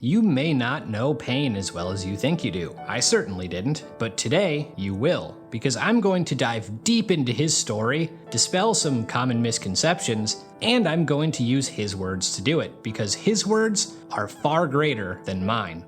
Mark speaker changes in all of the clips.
Speaker 1: You may not know Pain as well as you think you do. I certainly didn't, but today you will, because I'm going to dive deep into his story, dispel some common misconceptions, and I'm going to use his words to do it, because his words are far greater than mine.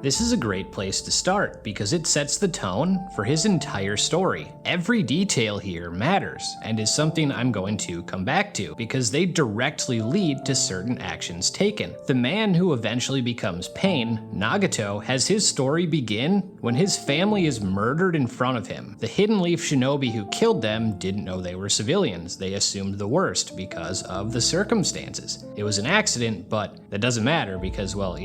Speaker 1: This is a great place to start because it sets the tone for his entire story. Every detail here matters and is something I'm going to come back to because they directly lead to certain actions taken. The man who eventually becomes Pain, Nagato, has his story begin when his family is murdered in front of him. The Hidden Leaf shinobi who killed them didn't know they were civilians. They assumed the worst because of the circumstances. It was an accident, but that doesn't matter because, well,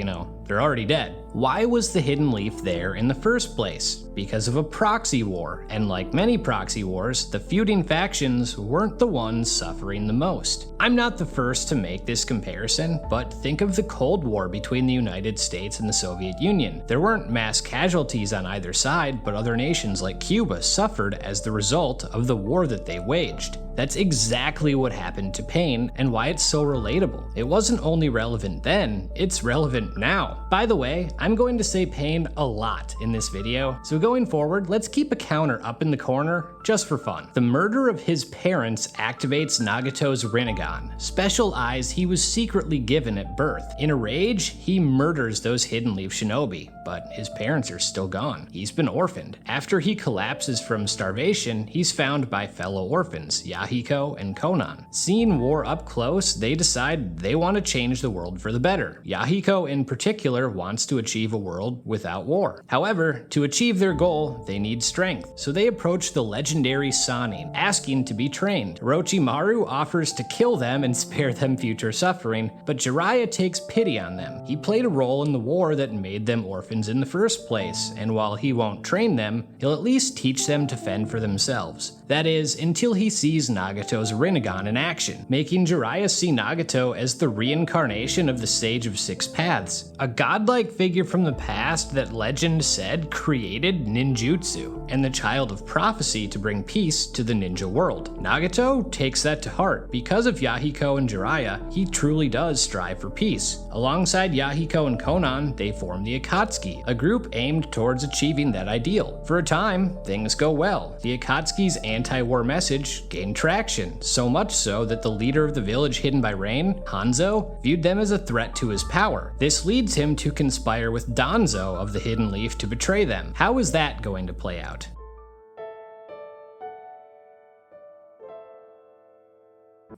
Speaker 1: they're already dead. Why was the Hidden Leaf there in the first place? Because of a proxy war, and like many proxy wars, the feuding factions weren't the ones suffering the most. I'm not the first to make this comparison, but think of the Cold War between the United States and the Soviet Union. There weren't mass casualties on either side, but other nations like Cuba suffered as the result of the war that they waged. That's exactly what happened to Pain and why it's so relatable. It wasn't only relevant then, it's relevant now. By the way, I'm going to say Pain a lot in this video, so going forward, let's keep a counter up in the corner just for fun. The murder of his parents activates Nagato's Rinnegan, special eyes he was secretly given at birth. In a rage, he murders those Hidden Leaf shinobi, but his parents are still gone. He's been orphaned. After he collapses from starvation, he's found by fellow orphans, Yahiko and Konan. Seeing war up close, they decide they want to change the world for the better. Yahiko in particular wants to achieve a world without war. However, to achieve their goal, they need strength. So they approach the legendary Sannin, asking to be trained. Orochimaru offers to kill them and spare them future suffering, but Jiraiya takes pity on them. He played a role in the war that made them orphans in the first place, and while he won't train them, he'll at least teach them to fend for themselves. That is, until he sees Nagato's Rinnegan in action, making Jiraiya see Nagato as the reincarnation of the Sage of Six Paths, a godlike figure from the past that legend said created ninjutsu, and the child of prophecy to bring peace to the ninja world. Nagato takes that to heart. Because of Yahiko and Jiraiya, he truly does strive for peace. Alongside Yahiko and Konan, they form the Akatsuki, a group aimed towards achieving that ideal. For a time, things go well. The Akatsuki's anti-war message gained traction, so much so that the leader of the village hidden by rain, Hanzo, viewed them as a threat to his power. This leads him to conspire with Danzo of the Hidden Leaf to betray them. How is that going to play out?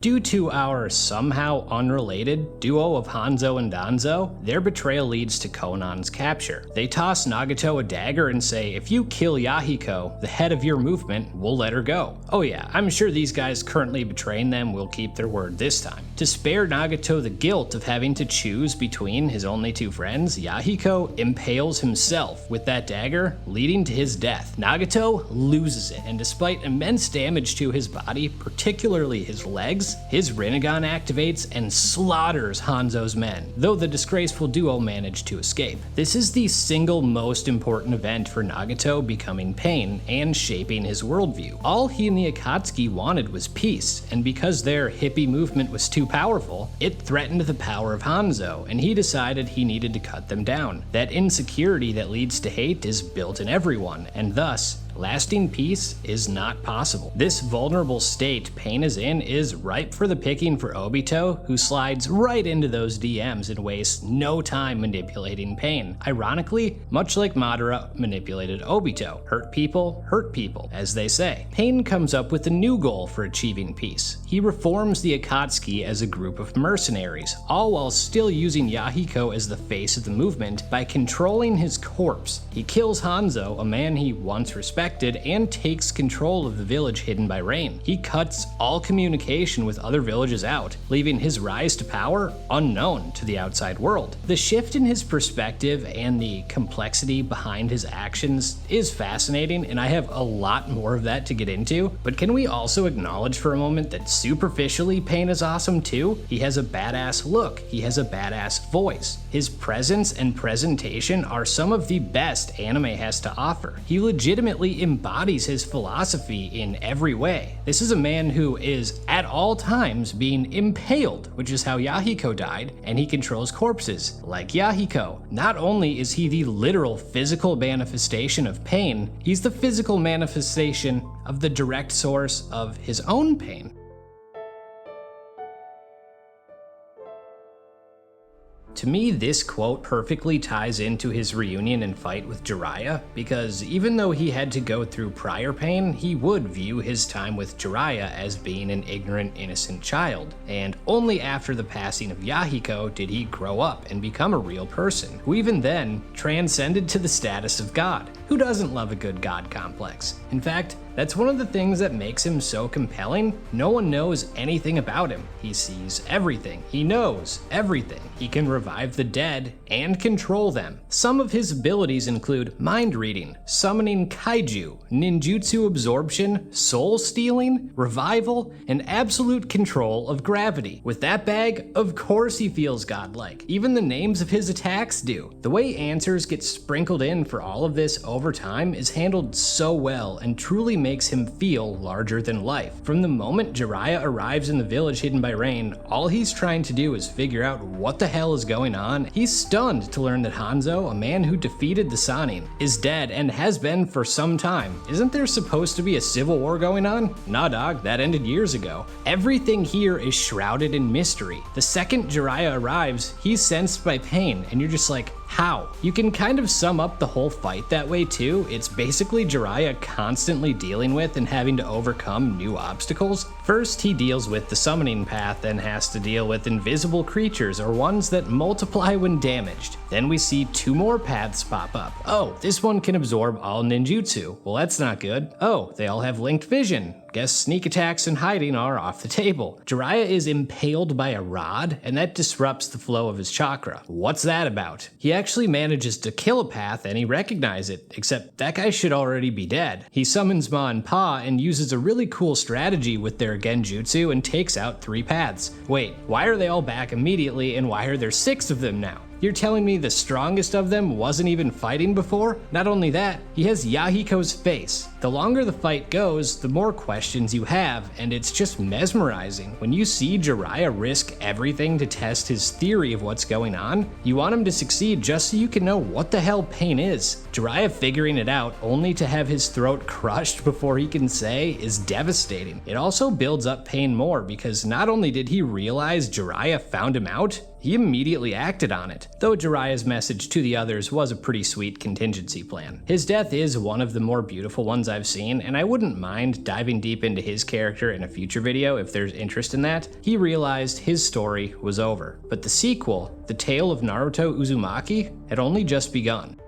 Speaker 1: Due to our somehow unrelated duo of Hanzo and Danzo, their betrayal leads to Konan's capture. They toss Nagato a dagger and say, if you kill Yahiko, the head of your movement, we'll let her go. Oh yeah, I'm sure these guys currently betraying them will keep their word this time. To spare Nagato the guilt of having to choose between his only two friends, Yahiko impales himself with that dagger, leading to his death. Nagato loses it, and despite immense damage to his body, particularly his legs, his Rinnegan activates and slaughters Hanzo's men, though the disgraceful duo managed to escape. This is the single most important event for Nagato becoming Pain and shaping his worldview. All he and the Akatsuki wanted was peace, and because their hippie movement was too powerful, it threatened the power of Hanzo, and he decided he needed to cut them down. That insecurity that leads to hate is built in everyone, and thus, lasting peace is not possible. This vulnerable state Pain is in is ripe for the picking for Obito, who slides right into those DMs and wastes no time manipulating Pain. Ironically, much like Madara manipulated Obito, hurt people, as they say. Pain comes up with a new goal for achieving peace. He reforms the Akatsuki as a group of mercenaries, all while still using Yahiko as the face of the movement by controlling his corpse. He kills Hanzo, a man he once respected, and takes control of the village hidden by rain. He cuts all communication with other villages out, leaving his rise to power unknown to the outside world. The shift in his perspective and the complexity behind his actions is fascinating, and I have a lot more of that to get into, but can we also acknowledge for a moment that superficially Pain is awesome too? He has a badass look, he has a badass voice. His presence and presentation are some of the best anime has to offer. He legitimately literally embodies his philosophy in every way. This is a man who is, at all times, being impaled, which is how Yahiko died, and he controls corpses, like Yahiko. Not only is he the literal physical manifestation of pain, he's the physical manifestation of the direct source of his own pain. To me, this quote perfectly ties into his reunion and fight with Jiraiya, because even though he had to go through prior pain, he would view his time with Jiraiya as being an ignorant, innocent child, and only after the passing of Yahiko did he grow up and become a real person, who even then transcended to the status of God. Who doesn't love a good God complex? In fact, that's one of the things that makes him so compelling. No one knows anything about him. He sees everything. He knows everything. He can revive the dead and control them. Some of his abilities include mind reading, summoning kaiju, ninjutsu absorption, soul stealing, revival, and absolute control of gravity. With that bag, of course he feels godlike. Even the names of his attacks do. The way answers get sprinkled in for all of this over time is handled so well and truly makes him feel larger than life. From the moment Jiraiya arrives in the village hidden by rain, all he's trying to do is figure out what the hell is going on. He's stunned to learn that Hanzo, a man who defeated the Sannin, is dead and has been for some time. Isn't there supposed to be a civil war going on? Nah dog, that ended years ago. Everything here is shrouded in mystery. The second Jiraiya arrives, he's sensed by pain, and you're just like, how? You can kind of sum up the whole fight that way too. It's basically Jiraiya constantly dealing with and having to overcome new obstacles. First, he deals with the summoning path and has to deal with invisible creatures or ones that multiply when damaged. Then we see 2 more paths pop up. Oh, this one can absorb all ninjutsu. Well, that's not good. Oh, they all have linked vision. Guess sneak attacks and hiding are off the table. Jiraiya is impaled by a rod, and that disrupts the flow of his chakra. What's that about? He actually manages to kill a path and he recognizes it, except that guy should already be dead. He summons Ma and Pa and uses a really cool strategy with their genjutsu and takes out 3 paths. Wait, why are they all back immediately and why are there 6 of them now? You're telling me the strongest of them wasn't even fighting before? Not only that, he has Yahiko's face. The longer the fight goes, the more questions you have, and it's just mesmerizing. When you see Jiraiya risk everything to test his theory of what's going on, you want him to succeed just so you can know what the hell pain is. Jiraiya figuring it out only to have his throat crushed before he can say is devastating. It also builds up pain more because not only did he realize Jiraiya found him out, he immediately acted on it, though Jiraiya's message to the others was a pretty sweet contingency plan. His death is one of the more beautiful ones I've seen, and I wouldn't mind diving deep into his character in a future video if there's interest in that. He realized his story was over, but the sequel, The Tale of Naruto Uzumaki, had only just begun.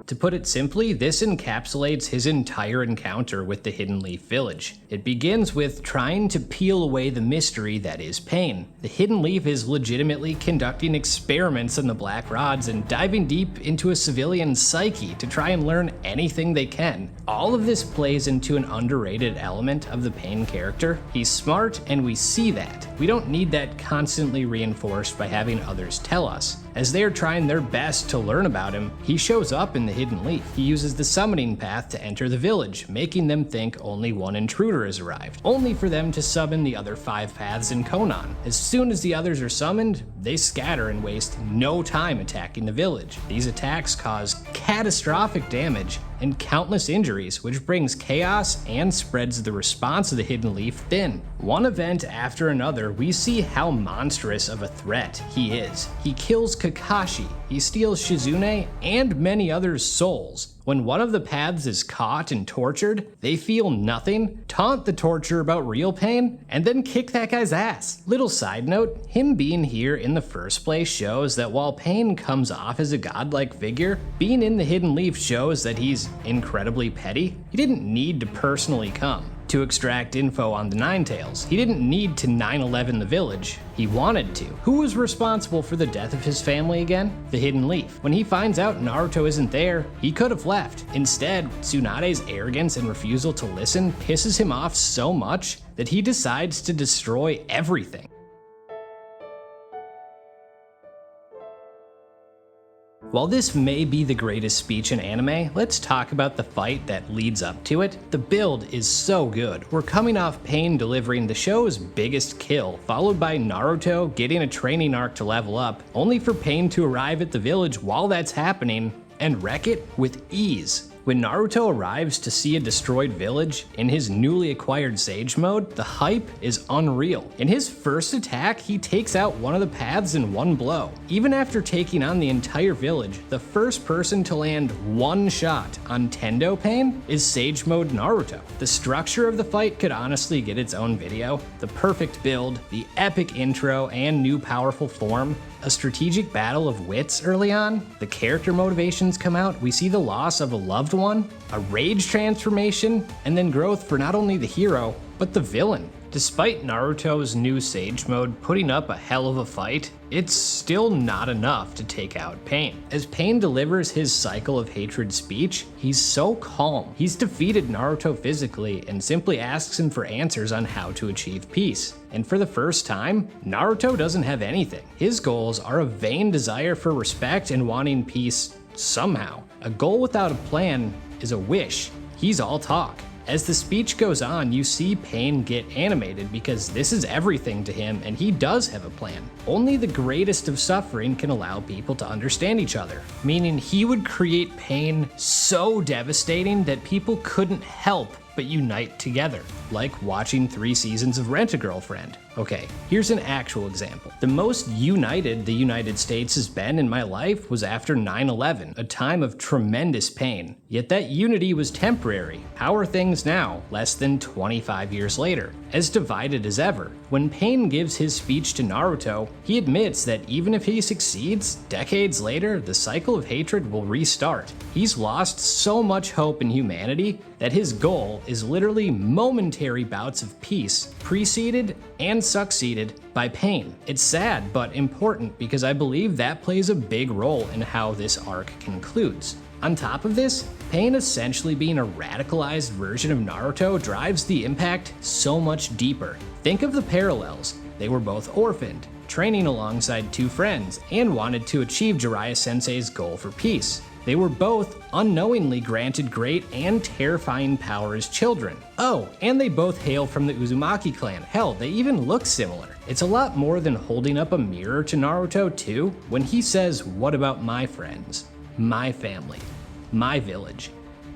Speaker 1: To put it simply, this encapsulates his entire encounter with the Hidden Leaf Village. It begins with trying to peel away the mystery that is pain. The Hidden Leaf is legitimately conducting experiments on the Black Rods and diving deep into a civilian's psyche to try and learn anything they can. All of this plays into an underrated element of the Pain character. He's smart, and we see that. We don't need that constantly reinforced by having others tell us. As they are trying their best to learn about him, he shows up in the Hidden Leaf. He uses the summoning path to enter the village, making them think only one intruder has arrived, only for them to summon the other 5 paths in Konan. As soon as the others are summoned, they scatter and waste no time attacking the village. These attacks cause catastrophic damage and countless injuries, which brings chaos and spreads the response of the Hidden Leaf thin. One event after another, we see how monstrous of a threat he is. He kills Kakashi, he steals Shizune, and many others' souls. When one of the paths is caught and tortured, they feel nothing, taunt the torturer about real pain, and then kick that guy's ass. Little side note, him being here in the first place shows that while Pain comes off as a godlike figure, being in the Hidden Leaf shows that he's incredibly petty. He didn't need to personally come to extract info on the Ninetales. He didn't need to 9/11 the village. He wanted to. Who was responsible for the death of his family again? The Hidden Leaf. When he finds out Naruto isn't there, he could have left. Instead, Tsunade's arrogance and refusal to listen pisses him off so much that he decides to destroy everything. While this may be the greatest speech in anime, let's talk about the fight that leads up to it. The build is so good. We're coming off Pain delivering the show's biggest kill, followed by Naruto getting a training arc to level up, only for Pain to arrive at the village while that's happening and wreck it with ease. When Naruto arrives to see a destroyed village in his newly acquired Sage mode, the hype is unreal. In his first attack, he takes out one of the paths in one blow. Even after taking on the entire village, the first person to land one shot on Tendo Pain is Sage mode Naruto. The structure of the fight could honestly get its own video. The perfect build, the epic intro and new powerful form, a strategic battle of wits early on, the character motivations come out, we see the loss of a loved one, a rage transformation, and then growth for not only the hero, but the villain. Despite Naruto's new Sage mode putting up a hell of a fight, it's still not enough to take out Pain. As Pain delivers his cycle of hatred speech, he's so calm. He's defeated Naruto physically and simply asks him for answers on how to achieve peace. And for the first time, Naruto doesn't have anything. His goals are a vain desire for respect and wanting peace somehow. A goal without a plan is a wish. He's all talk. As the speech goes on, you see Pain get animated because this is everything to him and he does have a plan. Only the greatest of suffering can allow people to understand each other, meaning he would create pain so devastating that people couldn't help but unite together, like watching 3 seasons of Rent-a-Girlfriend. Okay, here's an actual example. The most united the United States has been in my life was after 9/11, a time of tremendous pain. Yet that unity was temporary. How are things now, less than 25 years later? As divided as ever. When Pain gives his speech to Naruto, he admits that even if he succeeds, decades later, the cycle of hatred will restart. He's lost so much hope in humanity that his goal is literally momentary bouts of peace, preceded and succeeded by pain. It's sad, but important because I believe that plays a big role in how this arc concludes. On top of this, Pain essentially being a radicalized version of Naruto drives the impact so much deeper. Think of the parallels. They were both orphaned, training alongside 2 friends, and wanted to achieve Jiraiya Sensei's goal for peace. They were both unknowingly granted great and terrifying power as children. Oh, and they both hail from the Uzumaki clan. Hell, they even look similar. It's a lot more than holding up a mirror to Naruto too, when he says, "What about my friends? My family? My village?"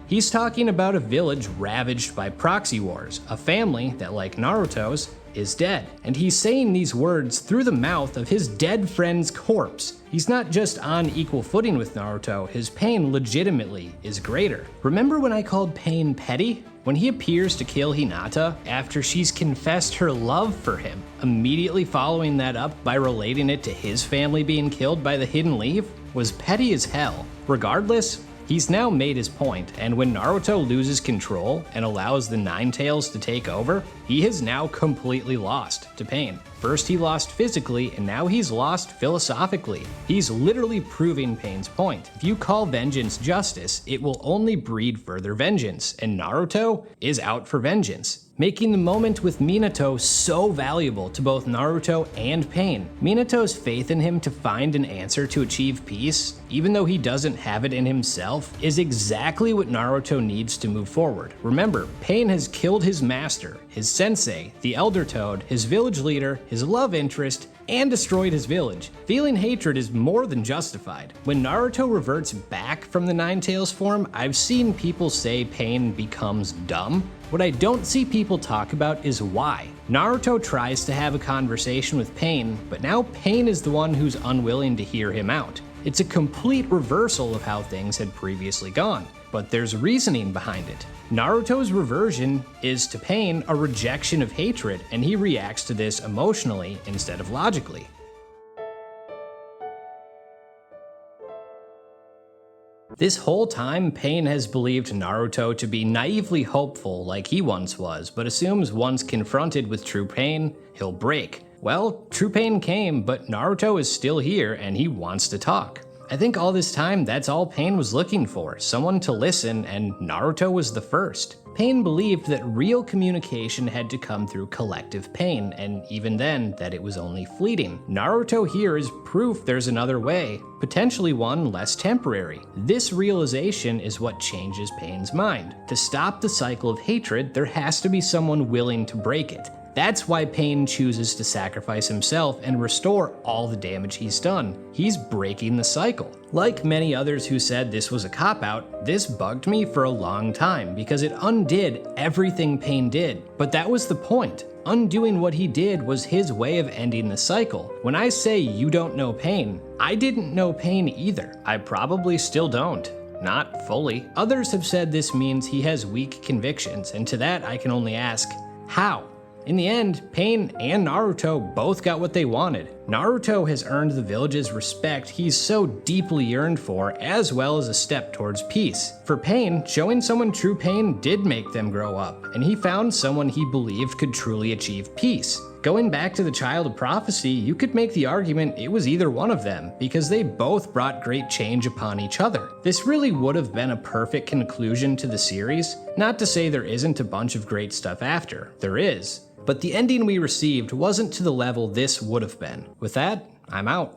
Speaker 1: He's talking about a village ravaged by proxy wars, a family that, like Naruto's, is dead. And he's saying these words through the mouth of his dead friend's corpse. He's not just on equal footing with Naruto, his pain legitimately is greater. Remember when I called Pain petty? When he appears to kill Hinata after she's confessed her love for him, immediately following that up by relating it to his family being killed by the Hidden Leaf, was petty as hell. Regardless, he's now made his point, and when Naruto loses control and allows the Nine Tails to take over, he has now completely lost to Pain. First he lost physically, and now he's lost philosophically. He's literally proving Pain's point. If you call vengeance justice, it will only breed further vengeance, and Naruto is out for vengeance, making the moment with Minato so valuable to both Naruto and Pain. Minato's faith in him to find an answer to achieve peace, even though he doesn't have it in himself, is exactly what Naruto needs to move forward. Remember, Pain has killed his master, his sensei, the Elder Toad, his village leader, his love interest, and destroyed his village. Feeling hatred is more than justified. When Naruto reverts back from the Nine Tails form, I've seen people say Pain becomes dumb. What I don't see people talk about is why. Naruto tries to have a conversation with Pain, but now Pain is the one who's unwilling to hear him out. It's a complete reversal of how things had previously gone, but there's reasoning behind it. Naruto's reversion is to Pain a rejection of hatred, and he reacts to this emotionally instead of logically. This whole time, Pain has believed Naruto to be naively hopeful like he once was, but assumes once confronted with true pain, he'll break. Well, true pain came, but Naruto is still here and he wants to talk. I think all this time, that's all Pain was looking for, someone to listen, and Naruto was the first. Pain believed that real communication had to come through collective pain, and even then, that it was only fleeting. Naruto here is proof there's another way, potentially one less temporary. This realization is what changes Pain's mind. To stop the cycle of hatred, there has to be someone willing to break it. That's why Pain chooses to sacrifice himself and restore all the damage he's done. He's breaking the cycle. Like many others who said this was a cop-out, this bugged me for a long time because it undid everything Pain did. But that was the point. Undoing what he did was his way of ending the cycle. When I say you don't know Pain, I didn't know Pain either. I probably still don't. Not fully. Others have said this means he has weak convictions, and to that I can only ask, how? In the end, Pain and Naruto both got what they wanted. Naruto has earned the village's respect he's so deeply yearned for, as well as a step towards peace. For Pain, showing someone true pain did make them grow up, and he found someone he believed could truly achieve peace. Going back to the Child of Prophecy, you could make the argument it was either one of them, because they both brought great change upon each other. This really would have been a perfect conclusion to the series. Not to say there isn't a bunch of great stuff after, there is. But the ending we received wasn't to the level this would have been. With that, I'm out.